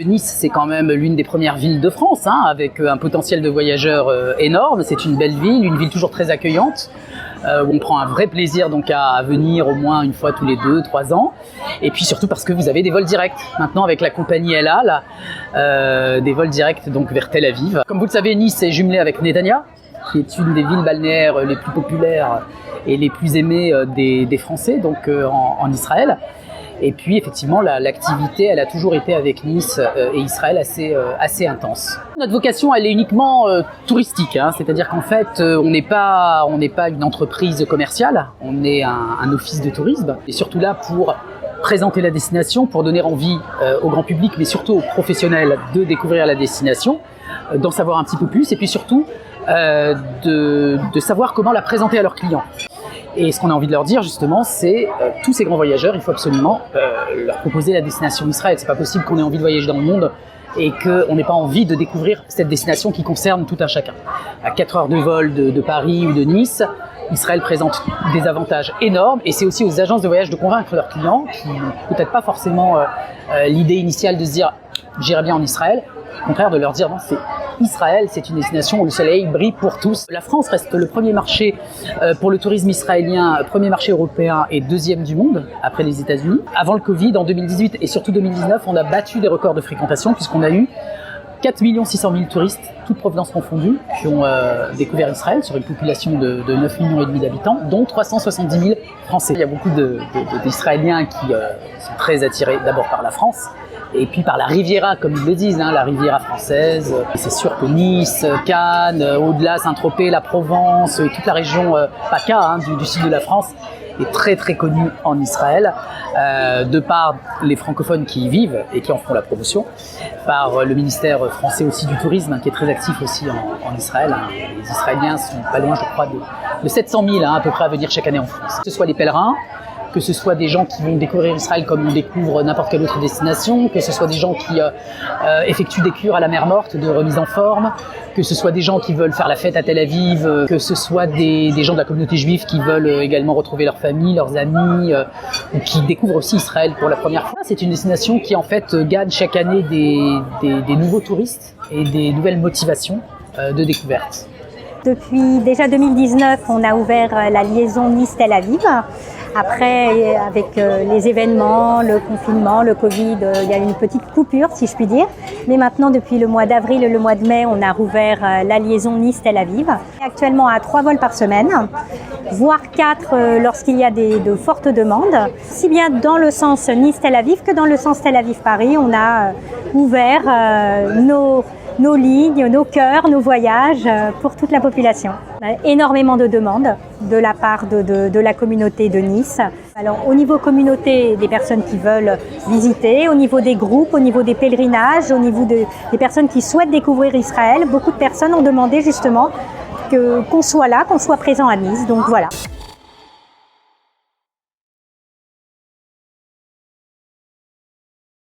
Nice, c'est quand même l'une des premières villes de France, hein, avec un potentiel de voyageurs énorme. C'est une belle ville, une ville toujours très accueillante, où on prend un vrai plaisir donc à venir au moins une fois tous les 2-3 ans. Et puis surtout parce que vous avez des vols directs. Maintenant, avec la compagnie El Al, des vols directs donc vers Tel Aviv. Comme vous le savez, Nice est jumelée avec Netanya, qui est une des villes balnéaires les plus populaires et les plus aimées des Français, donc en Israël. Et puis effectivement, l'activité, elle a toujours été avec Nice et Israël assez intense. Notre vocation, elle est uniquement touristique, hein, c'est-à-dire qu'en fait, on n'est pas une entreprise commerciale, on est un office de tourisme, et surtout là pour présenter la destination, pour donner envie au grand public, mais surtout aux professionnels de découvrir la destination, d'en savoir un petit peu plus, et puis surtout de savoir comment la présenter à leurs clients. Et ce qu'on a envie de leur dire justement, c'est tous ces grands voyageurs, il faut absolument leur proposer la destination Israël. C'est pas possible qu'on ait envie de voyager dans le monde et qu'on n'ait pas envie de découvrir cette destination qui concerne tout un chacun. À 4 heures de vol de Paris ou de Nice, Israël présente des avantages énormes, et c'est aussi aux agences de voyage de convaincre leurs clients qui n'ont peut-être pas forcément l'idée initiale de se dire « j'irai bien en Israël », au contraire de leur dire « non, c'est Israël, c'est une destination où le soleil brille pour tous ». La France reste le premier marché pour le tourisme israélien, premier marché européen et deuxième du monde, après les États-Unis. Avant le Covid, en 2018 et surtout 2019, on a battu des records de fréquentation puisqu'on a eu 4 600 000 touristes, toutes provenances confondues, qui ont découvert Israël sur une population de 9,5 millions d'habitants, dont 370 000 Français. Il y a beaucoup d'Israéliens qui sont très attirés d'abord par la France, et puis par la Riviera, comme ils le disent, hein, la Riviera française. Et c'est sûr que Nice, Cannes, au-delà Saint-Tropez, la Provence, et toute la région PACA hein, du sud de la France est très très connue en Israël, de par les francophones qui y vivent et qui en font la promotion, par le ministère français aussi du tourisme hein, qui est très actif aussi en Israël. Hein. Les Israéliens sont pas loin, je crois, de 700 000 hein, à peu près à venir chaque année en France. Que ce soit les pèlerins, que ce soit des gens qui vont découvrir Israël comme on découvre n'importe quelle autre destination, que ce soit des gens qui effectuent des cures à la mer Morte de remise en forme, que ce soit des gens qui veulent faire la fête à Tel Aviv, que ce soit des gens de la communauté juive qui veulent également retrouver leur famille, leurs amis, ou qui découvrent aussi Israël pour la première fois. C'est une destination qui en fait gagne chaque année des nouveaux touristes et des nouvelles motivations de découverte. Depuis déjà 2019, on a ouvert la liaison Nice-Tel Aviv. Après, avec les événements, le confinement, le Covid, il y a une petite coupure, si je puis dire. Mais maintenant, depuis le mois d'avril et le mois de mai, on a rouvert la liaison Nice-Tel Aviv. Actuellement à 3 vols par semaine, voire 4 lorsqu'il y a de fortes demandes. Si bien dans le sens Nice-Tel Aviv que dans le sens Tel Aviv-Paris, on a ouvert nos lignes, nos cœurs, nos voyages pour toute la population. Énormément de demandes de la part de la communauté de Nice. Alors au niveau communauté, des personnes qui veulent visiter, au niveau des groupes, au niveau des pèlerinages, au niveau des personnes qui souhaitent découvrir Israël, beaucoup de personnes ont demandé justement qu'on soit là, qu'on soit présent à Nice. Donc voilà.